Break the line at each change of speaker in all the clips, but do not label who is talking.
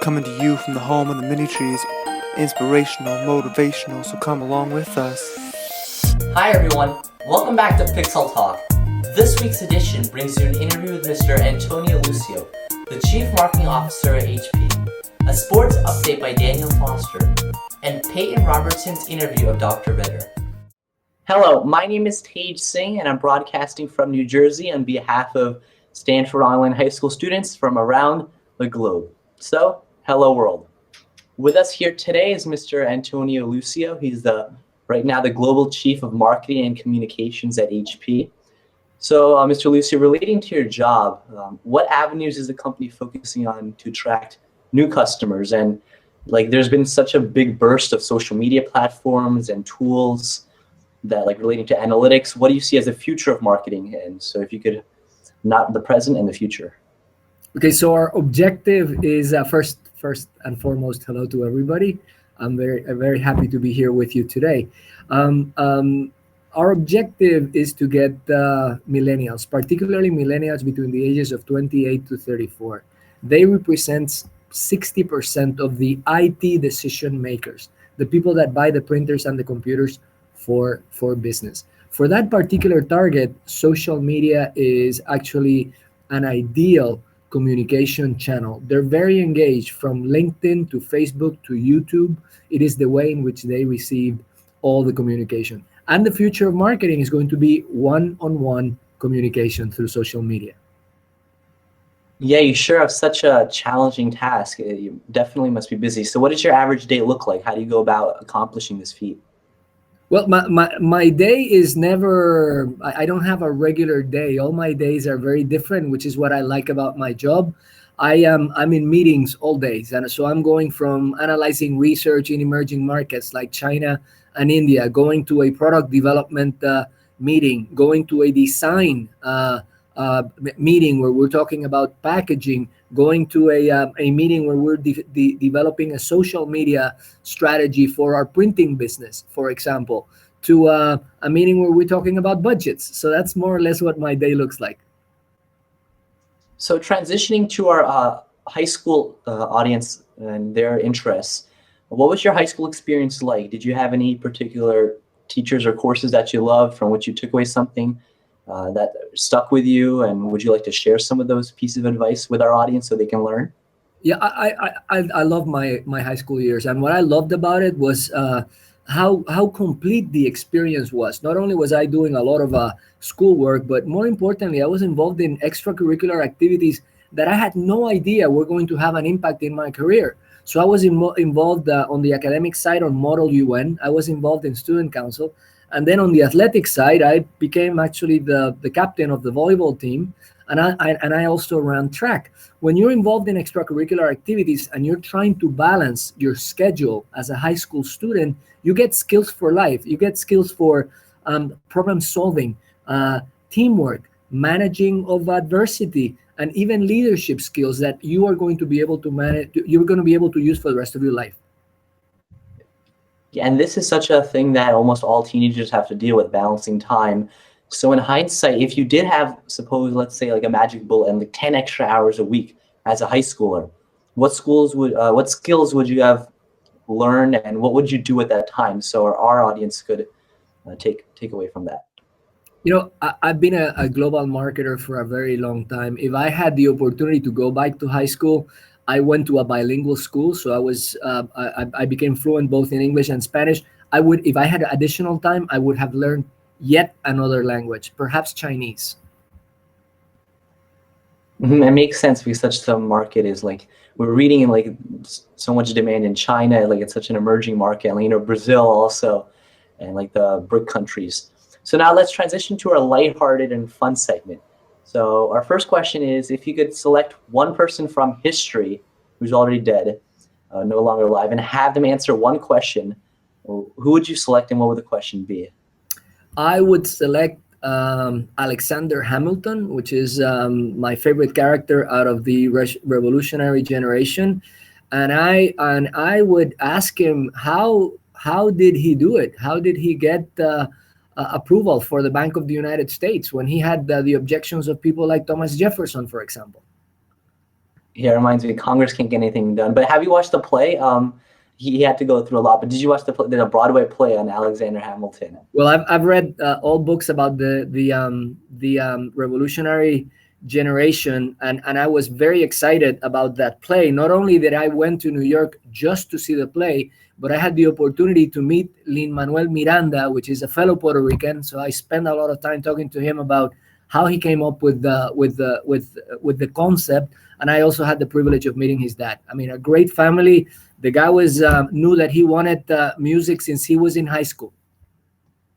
coming to you from the home of the mini trees. Inspirational, motivational, so come along with us.
Hi everyone, welcome back to Pixel Talk. This week's edition brings you an interview with Mr. Antonio Lucio, the Chief Marketing Officer at HP, a sports update by Daniel Foster, and Peyton Robertson's interview of Dr. Vedder. Hello, my name is Tej Singh and I'm broadcasting from New Jersey on behalf of Stanford Online High School students from around the globe. So, hello world. With us here today is Mr. Antonio Lucio. He's right now the Global Chief of Marketing and Communications at HP. So, Mr. Lucio, relating to your job, what avenues is the company focusing on to attract new customers? And there's been such a big burst of social media platforms and tools that relating to analytics. What do you see as the future of marketing? And so if you could, not the present and the future.
Okay, so our objective is first and foremost, hello to everybody. I'm very happy to be here with you today. Our objective is to get millennials, particularly millennials between the ages of 28 to 34. They represent 60% of the IT decision makers, the people that buy the printers and the computers for business. For that particular target, social media is actually an ideal communication channel. They're very engaged from LinkedIn to Facebook to YouTube. It is the way in which they receive all the communication. And the future of marketing is going to be one-on-one communication through social media.
Yeah, you sure have such a challenging task. You definitely must be busy. So what does your average day look like? How do you go about accomplishing this feat?
Well, my day is never, I don't have a regular day. All my days are very different, which is what I like about my job. I'm in meetings all days. And so I'm going from analyzing research in emerging markets like China and India, going to a product development meeting, going to a design meeting where we're talking about packaging, going to a meeting where we're developing a social media strategy for our printing business, for example, to a meeting where we're talking about budgets. So that's more or less what my day looks like.
So transitioning to our high school audience and their interests, what was your high school experience like? Did you have any particular teachers or courses that you loved from which you took away something that stuck with you, and would you like to share some of those pieces of advice with our audience so they can learn?
Yeah, I love my high school years, and what I loved about it was how complete the experience was. Not only was I doing a lot of schoolwork, but more importantly, I was involved in extracurricular activities that I had no idea were going to have an impact in my career. So I was involved on the academic side on Model UN. I was involved in student council. And then on the athletic side, I became actually the captain of the volleyball team, and I also ran track. When you're involved in extracurricular activities and you're trying to balance your schedule as a high school student, you get skills for life. You get skills for problem solving, teamwork, managing of adversity, and even leadership skills that you are going to be able to manage. You're going to be able to use for the rest of your life.
Yeah, and this is such a thing that almost all teenagers have to deal with, balancing time. So in hindsight, if you did have, suppose, let's say a magic bullet and 10 extra hours a week as a high schooler, what skills would you have learned, and what would you do at that time so our audience could take away from that?
You know, I've been a global marketer for a very long time. If I had the opportunity to go back to high school, I went to a bilingual school, so I became fluent both in English and Spanish. If I had additional time, I would have learned yet another language, perhaps Chinese.
It makes sense because such the market is we're reading in so much demand in China, it's such an emerging market, and Brazil also, and the BRIC countries. So now let's transition to our lighthearted and fun segment. So our first question is, if you could select one person from history who's already dead, no longer alive, and have them answer one question, who would you select and what would the question be?
I would select Alexander Hamilton, which is my favorite character out of the revolutionary generation. And I would ask him, how did he do it? How did he get approval for the Bank of the United States when he had the objections of people like Thomas Jefferson, for example?
Yeah, it reminds me, Congress can't get anything done. But have you watched the play? He had to go through a lot, but did you watch the Broadway play on Alexander Hamilton?
Well, I've read all books about the revolutionary generation, and I was very excited about that play. Not only that I went to New York just to see the play, but I had the opportunity to meet Lin-Manuel Miranda, which is a fellow Puerto Rican. So I spent a lot of time talking to him about how he came up with the concept, and I also had the privilege of meeting his dad. I mean, a great family. The guy was knew that he wanted music since he was in high school.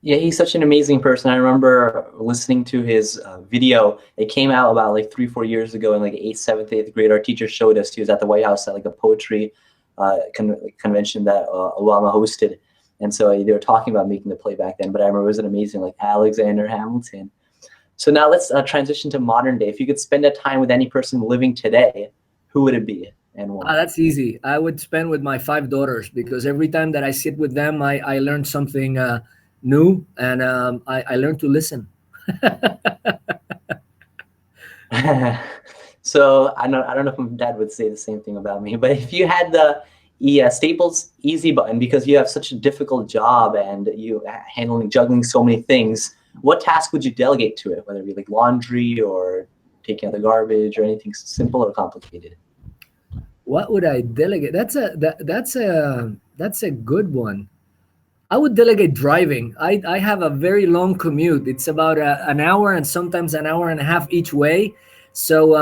Yeah, he's such an amazing person. I remember listening to his video. It came out about like 3-4 years ago in like 8th, 7th, 8th grade. Our teacher showed us. He was at the White House at like a poetry convention that Obama hosted. And so they were talking about making the play back then. But I remember it was an amazing, like Alexander Hamilton. So now let's transition to modern day. If you could spend a time with any person living today, who would it be and why?
That's easy. I would spend with my 5 daughters, because every time that I sit with them, I learn something new, and I learn to listen.
So I don't know if my dad would say the same thing about me, but if you had the Staples easy button, because you have such a difficult job and you juggling so many things, what task would you delegate to it? Whether it be like laundry or taking out the garbage or anything simple or complicated?
What would I delegate? That's a good one. I would delegate driving. I have a very long commute. It's about an hour and sometimes an hour and a half each way. So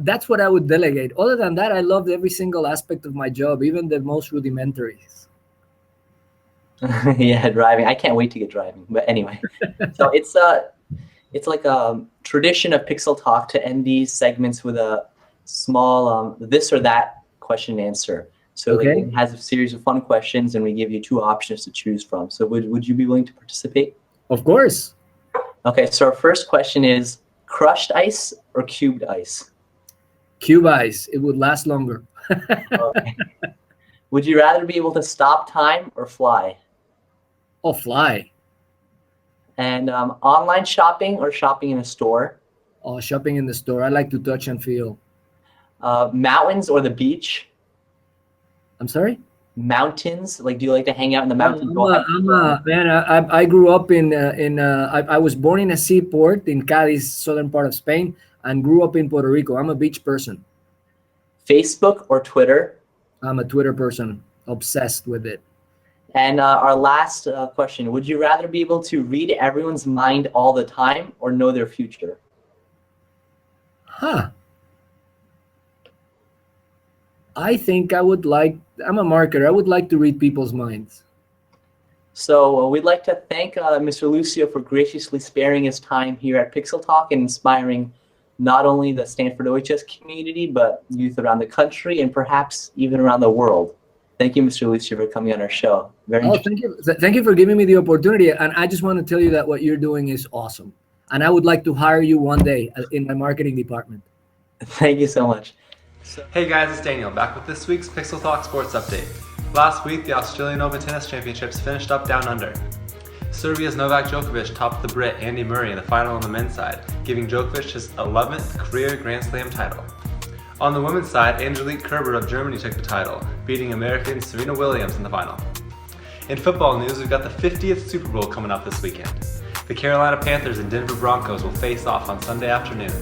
that's what I would delegate. Other than that, I loved every single aspect of my job, even the most rudimentaries.
Yeah, driving. I can't wait to get driving. But anyway, so it's like a tradition of Pixel Talk to end these segments with a small this or that question and answer. So
Okay.
like, it has a series of fun questions, and we give you 2 options to choose from. So would you be willing to participate?
Of course.
Okay, so our first question is crushed ice or cubed ice?
Cube ice. It would last longer.
Okay. Would you rather be able to stop time or fly?
Oh, fly.
And online shopping or shopping in a store?
Oh, shopping in the store. I like to touch and feel.
Mountains or the beach?
I'm sorry?
Mountains, like do you like to hang out in the mountains?
Man, I grew up I was born in a seaport in Cadiz, southern part of Spain, and grew up in Puerto Rico. I'm a beach person.
Facebook or Twitter?
I'm a Twitter person, obsessed with it.
And our last question, would you rather be able to read everyone's mind all the time or know their future?
Huh. I think I'm a marketer. I would like to read people's minds.
So we'd like to thank Mr. Lucio for graciously sparing his time here at Pixel Talk and inspiring not only the Stanford OHS community, but youth around the country and perhaps even around the world. Thank you, Mr. Lucio, for coming on our show.
Thank you. Thank you for giving me the opportunity. And I just want to tell you that what you're doing is awesome. And I would like to hire you one day in my marketing department.
Thank you so much.
Hey guys, it's Daniel, back with this week's Pixel Talk Sports Update. Last week, the Australian Open Tennis Championships finished up down under. Serbia's Novak Djokovic topped the Brit Andy Murray in the final on the men's side, giving Djokovic his 11th career Grand Slam title. On the women's side, Angelique Kerber of Germany took the title, beating American Serena Williams in the final. In football news, we've got the 50th Super Bowl coming up this weekend. The Carolina Panthers and Denver Broncos will face off on Sunday afternoon.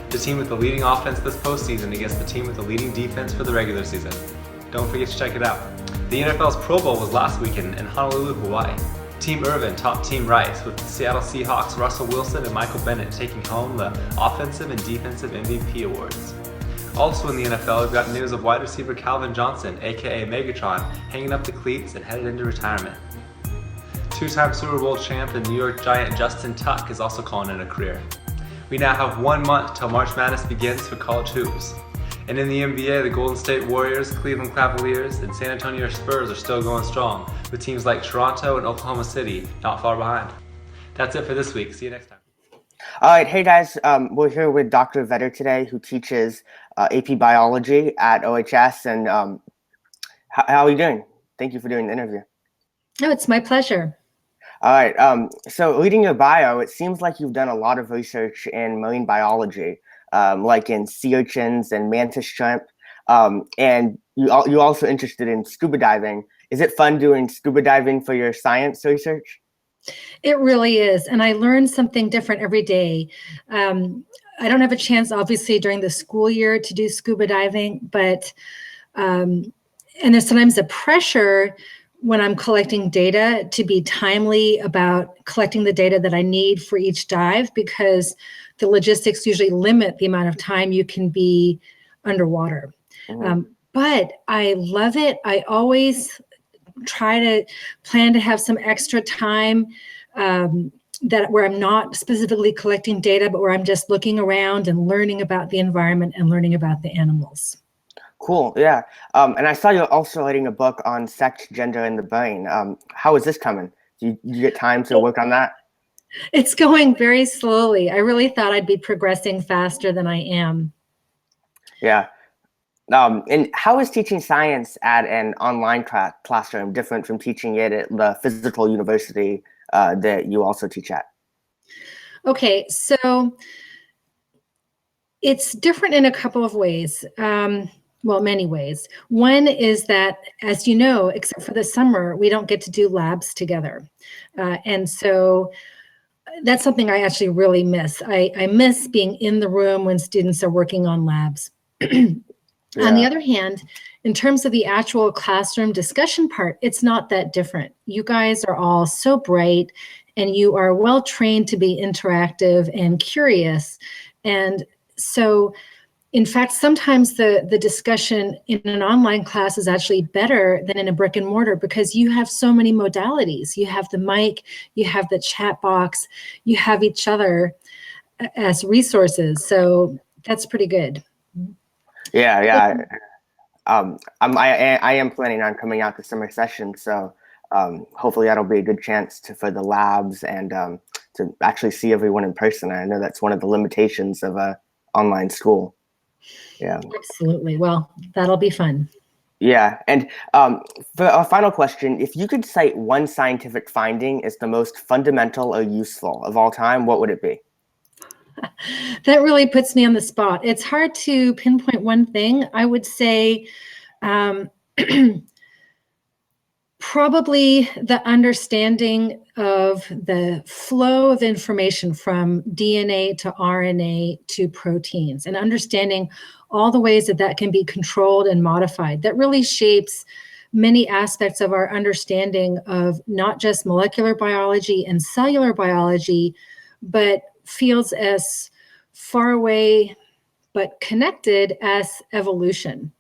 The team with the leading offense this postseason against the team with the leading defense for the regular season. Don't forget to check it out. The NFL's Pro Bowl was last weekend in Honolulu, Hawaii. Team Irvin topped Team Rice with the Seattle Seahawks' Russell Wilson and Michael Bennett taking home the Offensive and Defensive MVP awards. Also in the NFL, we've got news of wide receiver Calvin Johnson, aka Megatron, hanging up the cleats and headed into retirement. Two-time Super Bowl champ and New York Giant Justin Tuck is also calling it a career. We now have 1 month till March Madness begins for college hoops. And in the NBA, the Golden State Warriors, Cleveland Cavaliers, and San Antonio Spurs are still going strong, with teams like Toronto and Oklahoma City not far behind. That's it for this week. See you next time.
All right. Hey, guys. We're here with Dr. Vetter today, who teaches AP Biology at OHS. And how are you doing? Thank you for doing the interview.
No, it's my pleasure.
All right. So reading your bio, it seems like you've done a lot of research in marine biology, like in sea urchins and mantis shrimp. And you're also interested in scuba diving. Is it fun doing scuba diving for your science research?
It really is. And I learn something different every day. I don't have a chance, obviously, during the school year to do scuba diving, but and there's sometimes a pressure when I'm collecting data to be timely about collecting the data that I need for each dive, because the logistics usually limit the amount of time you can be underwater. But I love it. I always try to plan to have some extra time that where I'm not specifically collecting data, but where I'm just looking around and learning about the environment and learning about the animals.
Cool, yeah. And I saw you're also writing a book on sex, gender, and the brain. How is this coming? Do you get time to work on that?
It's going very slowly. I really thought I'd be progressing faster than I am.
Yeah. And how is teaching science at an online classroom different from teaching it at the physical university that you also teach at?
Okay, so it's different in a couple of ways. Well, many ways. One is that, as you know, except for the summer, we don't get to do labs together. And so that's something I actually really miss. I miss being in the room when students are working on labs. On the other hand, in terms of the actual classroom discussion part, it's not that different. You guys are all so bright and you are well trained to be interactive and curious. And so, in fact, sometimes the discussion in an online class is actually better than in a brick and mortar, because you have so many modalities. You have the mic, you have the chat box, you have each other as resources. So that's pretty good.
Yeah. I am planning on coming out to summer session, so hopefully that'll be a good chance for the labs and to actually see everyone in person. I know that's one of the limitations of a online school. Yeah,
Absolutely. Well, that'll be fun.
Yeah, and for our final question, if you could cite one scientific finding as the most fundamental or useful of all time, what would it be?
That really puts me on the spot. It's hard to pinpoint one thing. I would say probably the understanding of the flow of information from DNA to RNA to proteins, and understanding all the ways that that can be controlled and modified. That really shapes many aspects of our understanding of not just molecular biology and cellular biology, but fields as far away but connected as evolution.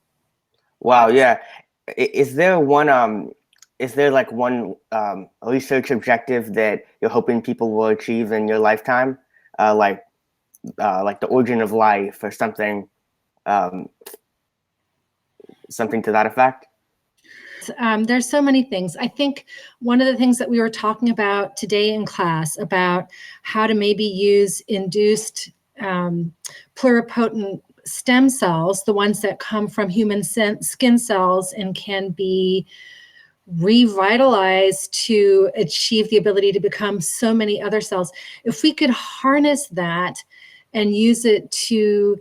Wow, yeah. Is there one research objective that you're hoping people will achieve in your lifetime, like the origin of life or something, something to that effect?
There's so many things. I think one of the things that we were talking about today in class about how to maybe use induced pluripotent stem cells, the ones that come from human skin cells and can be revitalized to achieve the ability to become so many other cells. If we could harness that and use it to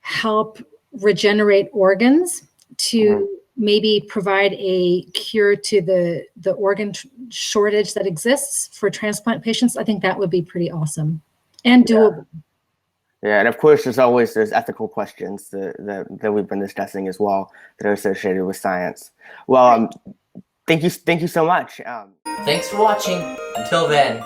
help regenerate organs, to maybe provide a cure to the organ shortage that exists for transplant patients, I think that would be pretty awesome and doable.
Yeah, and of course, there's ethical questions that we've been discussing as well that are associated with science. Well, thank you so much.
Thanks for watching. Until then,